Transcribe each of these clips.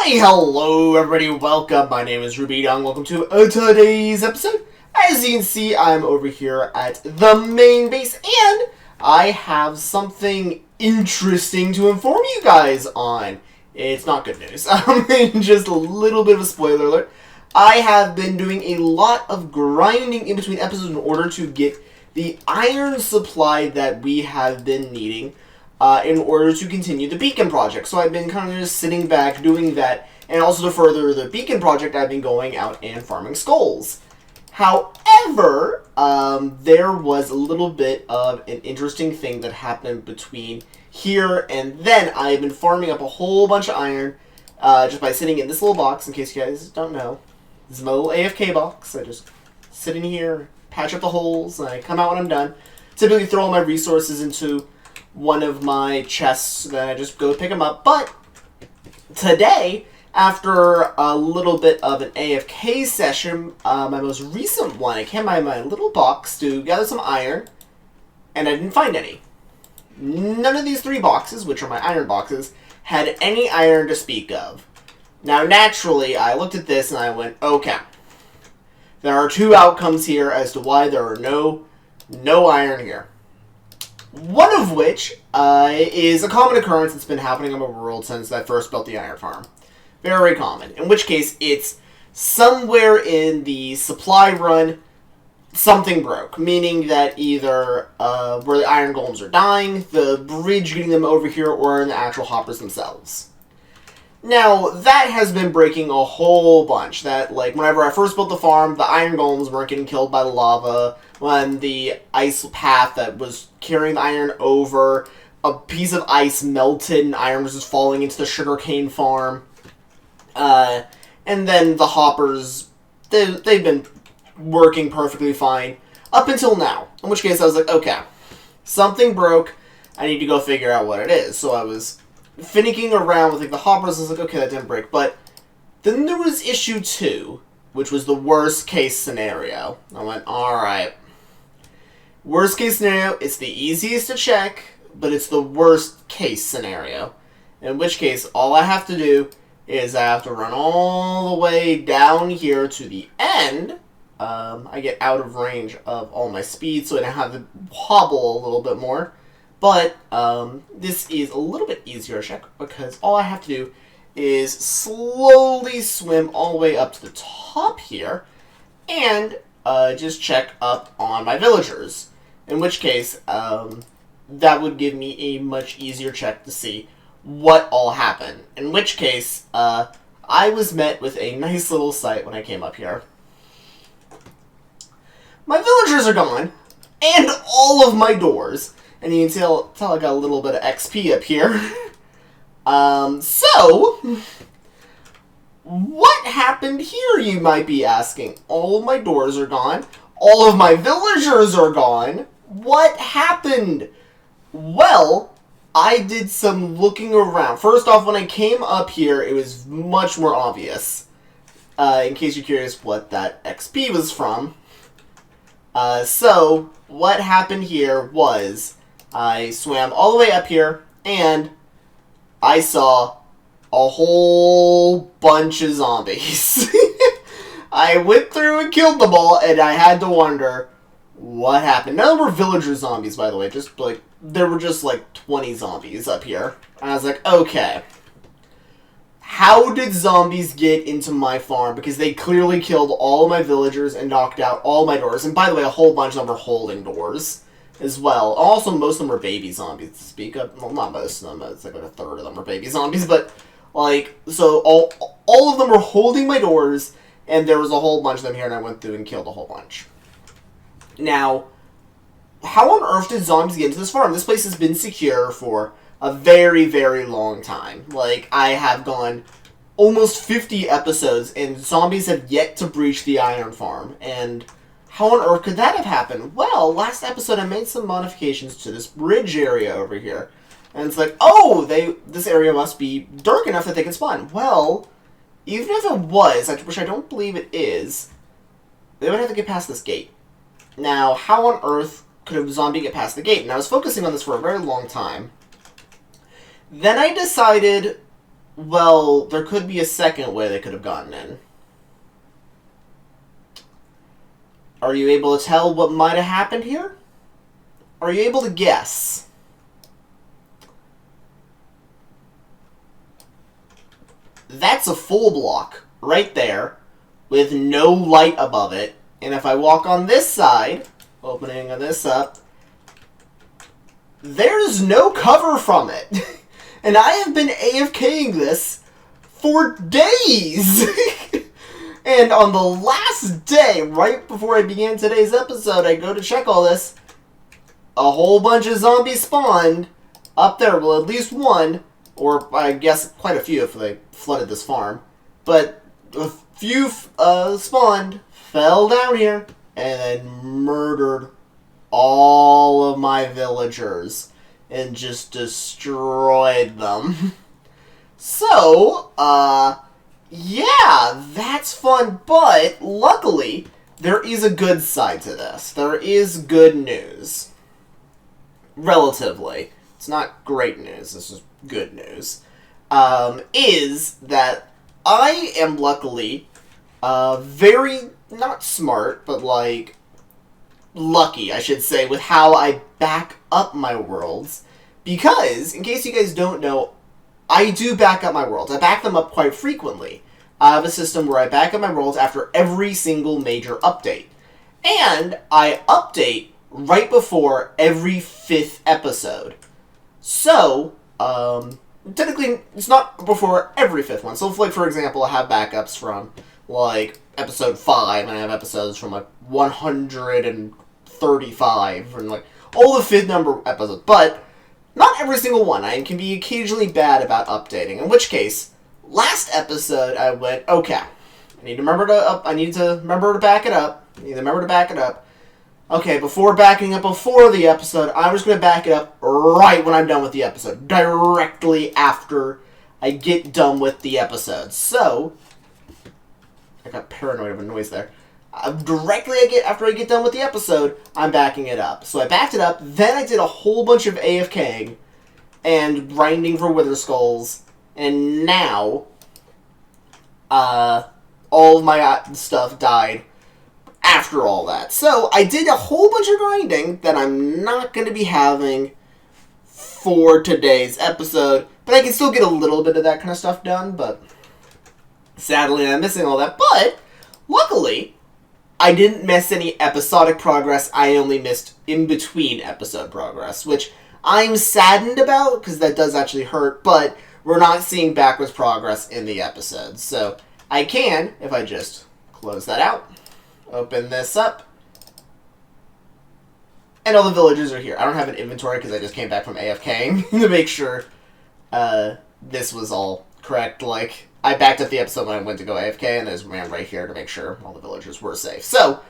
Why, hello everybody, welcome. My name is Rubydung. Welcome to today's episode. As you can see, I'm over here at the main base, and I have something interesting to inform you guys on. It's not good news. Just a little bit of a spoiler alert. I have been doing a lot of grinding in between episodes in order to get the iron supply that we have been needing in order to continue the beacon project. So I've been kind of just sitting back doing that, and also to further the beacon project, I've been going out and farming skulls. However, there was a little bit of an interesting thing that happened between here and then. I've been farming up a whole bunch of iron just by sitting in this little box, in case you guys don't know. This is my little AFK box. I just sit in here, patch up the holes, and I come out when I'm done. Typically throw all my resources into one of my chests, then I just go pick them up. But today, after a little bit of an AFK session, my most recent one, I came by my little box to gather some iron, and I didn't find any. None of these three boxes, which are my iron boxes, had any iron to speak of. Now, naturally, I looked at this and I went, okay, there are two outcomes here as to why there are no iron here. One of which is a common occurrence that's been happening in my world since I first built the iron farm. Very common. In which case, it's somewhere in the supply run, something broke. Meaning that either where the iron golems are dying, the bridge getting them over here, or in the actual hoppers themselves. Now, that has been breaking a whole bunch. That, like, whenever I first built the farm, the iron golems weren't getting killed by the lava. When the ice path that was carrying the iron over, a piece of ice melted and iron was just falling into the sugarcane farm. And then the hoppers, they've been working perfectly fine up until now. In which case I was like, okay, something broke. I need to go figure out what it is. So I was finicking around with like the hoppers. I was like, okay, that didn't break. But then there was issue 2, which was the worst case scenario. I went, alright. Worst case scenario, it's the easiest to check, but it's the worst case scenario. In which case, all I have to do is I have to run all the way down here to the end. I get out of range of all my speed, so I have to hobble a little bit more. But this is a little bit easier to check because all I have to do is slowly swim all the way up to the top here and just check up on my villagers. In which case, that would give me a much easier check to see what all happened. In which case, I was met with a nice little sight when I came up here. My villagers are gone, and all of my doors. And you can tell I got a little bit of XP up here. So, what happened here, you might be asking? All of my doors are gone. All of my villagers are gone. What happened? Well, I did some looking around. First off, when I came up here, it was much more obvious. In case you're curious what that XP was from. So, what happened here was I swam all the way up here, and I saw a whole bunch of zombies. I went through and killed them all, and I had to wonder what happened. None of them were villager zombies, by the way. Just like there were just like 20 zombies up here. And I was like, okay, how did zombies get into my farm? Because they clearly killed all of my villagers and knocked out all my doors. And by the way, a whole bunch of them were holding doors as well. Also, most of them were baby zombies, to speak of. Well, not most of them. It's like a third of them were baby zombies. But, like, so all of them were holding my doors, and there was a whole bunch of them here, and I went through and killed a whole bunch. Now, how on earth did zombies get into this farm? This place has been secure for a very, very long time. Like, I have gone almost 50 episodes, and zombies have yet to breach the iron farm. And how on earth could that have happened? Well, last episode I made some modifications to this bridge area over here. And it's like, oh, this area must be dark enough that they can spawn. Well, even if it was, which I don't believe it is, they would have to get past this gate. Now, how on earth could a zombie get past the gate? And I was focusing on this for a very long time. Then I decided, Well, there could be a second way they could have gotten in. Are you able to tell what might have happened here? Are you able to guess? That's a full block right there with no light above it. And if I walk on this side, opening this up, there's no cover from it. And I have been AFKing this for days. And on the last day, right before I began today's episode, I go to check all this. A whole bunch of zombies spawned up there. Well, at least one, or I guess quite a few if they flooded this farm. But a few spawned, fell down here, and then murdered all of my villagers and just destroyed them. So, yeah, that's fun, but luckily, there is a good side to this. There is good news. Relatively. It's not great news, this is good news. Is that I am luckily very, not smart, but like, lucky, I should say, with how I back up my worlds. Because, in case you guys don't know, I do back up my worlds. I back them up quite frequently. I have a system where I back up my worlds after every single major update. And I update right before every 5th episode. So, technically, it's not before every 5th one. So, like, for example, I have backups from, like, episode 5, and I have episodes from, like, 135, and, like, all the 5th number episodes. But not every single one. I can be occasionally bad about updating. In which case, last episode I went, okay, I need to remember to back it up. I need to remember to back it up. Okay, before backing up before the episode, I'm just going to back it up right when I'm done with the episode. Directly after I get done with the episode. So, I got paranoid of a noise there. Directly after I get done with the episode, I'm backing it up. So I backed it up, then I did a whole bunch of AFKing and grinding for Wither Skulls, and now all of my stuff died after all that. So I did a whole bunch of grinding that I'm not going to be having for today's episode, but I can still get a little bit of that kind of stuff done, but sadly I'm missing all that. But luckily, I didn't miss any episodic progress. I only missed in-between episode progress, which I'm saddened about, because that does actually hurt, but we're not seeing backwards progress in the episodes. So I can, if I just close that out, open this up, and all the villagers are here. I don't have an inventory because I just came back from AFKing to make sure this was all correct. Like, I backed up the episode when I went to go AFK, and there's ran right here to make sure all the villagers were safe. So,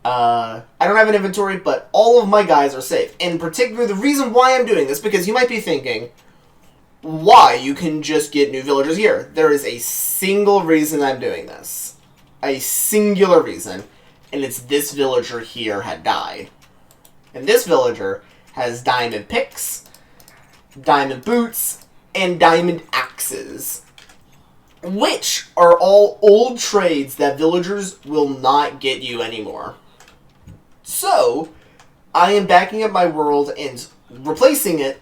I don't have an inventory, but all of my guys are safe. In particular, the reason why I'm doing this, because you might be thinking, why? You can just get new villagers here. There is a single reason I'm doing this. A singular reason, and it's this villager here had died. And this villager has diamond picks, diamond boots, and diamond axes, which are all old trades that villagers will not get you anymore. So, I am backing up my world and replacing it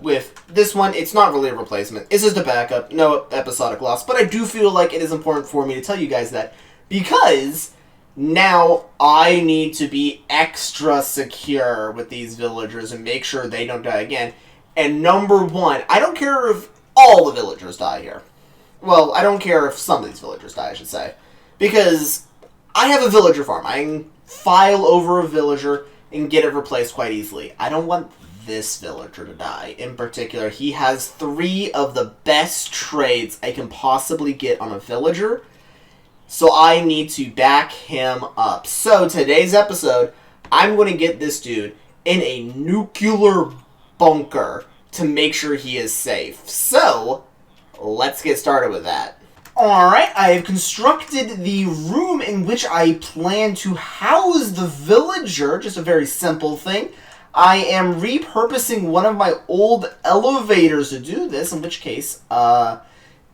with this one. It's not really a replacement. It's just a backup, no episodic loss. But I do feel like it is important for me to tell you guys that, because now I need to be extra secure with these villagers and make sure they don't die again. And number one, I don't care if all the villagers die here. Well, I don't care if some of these villagers die, I should say. Because I have a villager farm. I can file over a villager and get it replaced quite easily. I don't want this villager to die. In particular, he has 3 of the best trades I can possibly get on a villager. So I need to back him up. So today's episode, I'm going to get this dude in a nuclear bunker to make sure he is safe. So, let's get started with that. Alright, I have constructed the room in which I plan to house the villager. Just a very simple thing. I am repurposing one of my old elevators to do this, in which case,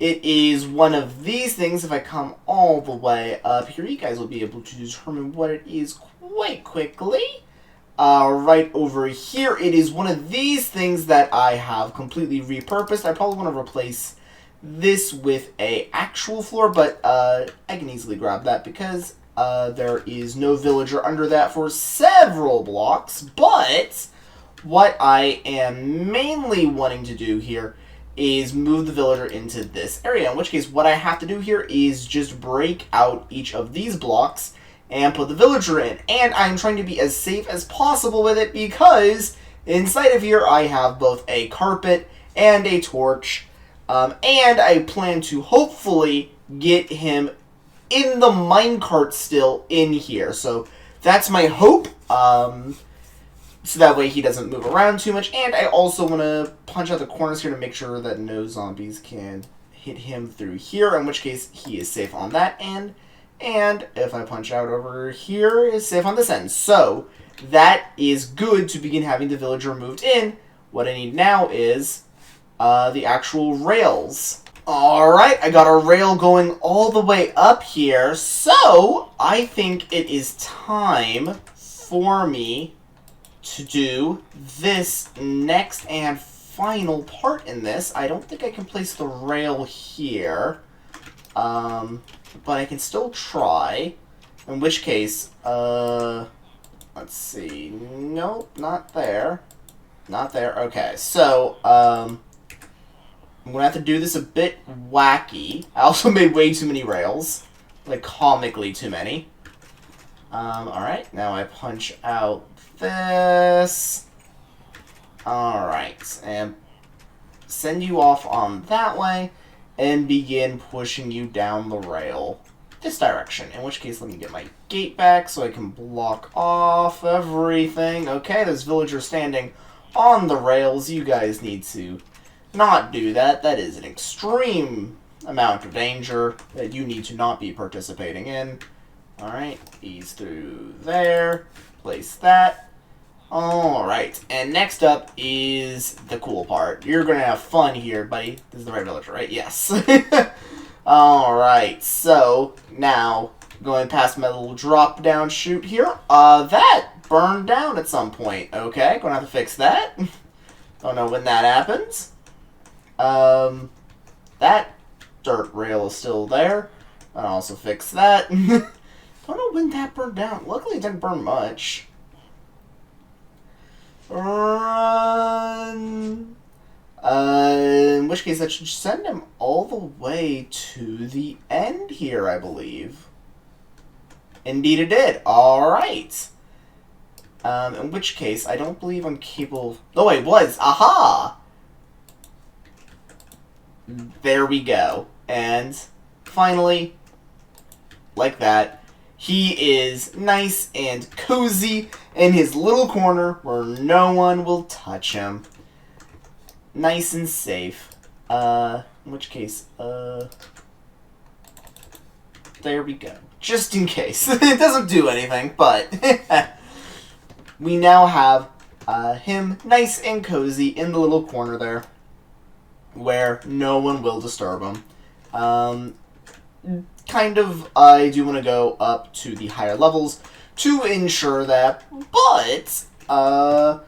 it is one of these things. If I come all the way up here, you guys will be able to determine what it is quite quickly. Right over here, it is one of these things that I have completely repurposed. I probably want to replace this with a actual floor, but I can easily grab that because there is no villager under that for several blocks. But what I am mainly wanting to do here is move the villager into this area, in which case what I have to do here is just break out each of these blocks and put the villager in. And I'm trying to be as safe as possible with it because inside of here I have both a carpet and a torch, and I plan to hopefully get him in the minecart still in here. So that's my hope. So that way he doesn't move around too much. And I also want to punch out the corners here to make sure that no zombies can hit him through here, in which case he is safe on that end. And if I punch out over here, it's safe on this end. So that is good to begin having the villager moved in. What I need now is the actual rails. Alright, I got a rail going all the way up here. So I think it is time for me to do this next and final part in this. I don't think I can place the rail here, but I can still try, in which case, let's see, nope, not there, okay, so, I'm gonna have to do this a bit wacky. I also made way too many rails, like comically too many. Alright, now I punch out this. Alright, and send you off on that way, and begin pushing you down the rail this direction. In which case, let me get my gate back so I can block off everything. Okay, there's villagers standing on the rails. You guys need to not do that. That is an extreme amount of danger that you need to not be participating in. Alright, ease through there. Place that. Alright, and next up is the cool part. You're gonna have fun here, buddy. This is the right villager, right? Yes. Alright, so now going past my little drop down chute here. That burned down at some point. Okay, gonna have to fix that. Don't know when that happens. That dirt rail is still there. I'll also fix that. Don't know when that burned down. Luckily it didn't burn much. Run. In which case, that should send him all the way to the end here, I believe. Indeed it did. Alright. In which case, I don't believe I'm capable of... Oh, I was. Aha! There we go. And finally, like that, he is nice and cozy in his little corner where no one will touch him. Nice and safe. In which case, there we go. Just in case. It doesn't do anything, but we now have him nice and cozy in the little corner there where no one will disturb him. Kind of, I do want to go up to the higher levels to ensure that, but, let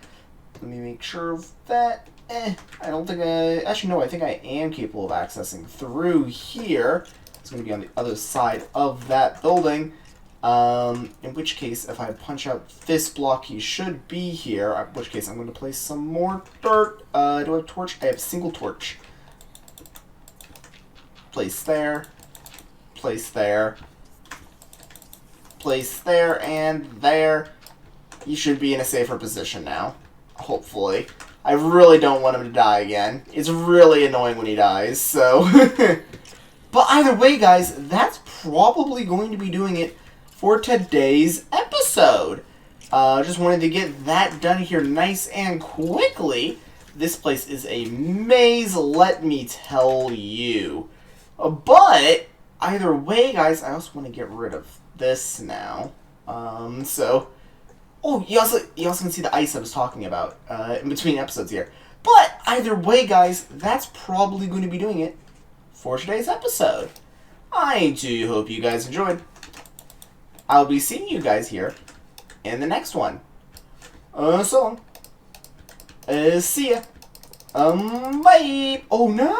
me make sure of that. I don't think actually no, I think I am capable of accessing through here. It's going to be on the other side of that building, in which case, if I punch out this block, he should be here, in which case I'm going to place some more dirt. Do I have a torch? I have a single torch. Place there. Place there. Place there and there. You should be in a safer position now. Hopefully. I really don't want him to die again. It's really annoying when he dies, so... But either way, guys, that's probably going to be doing it for today's episode. Just wanted to get that done here nice and quickly. This place is a maze, let me tell you. But... either way, guys, I also want to get rid of this now. So... Oh, you also can see the ice I was talking about in between episodes here. But either way, guys, that's probably going to be doing it for today's episode. I do hope you guys enjoyed. I'll be seeing you guys here in the next one. So long. See ya. Bye. Oh no!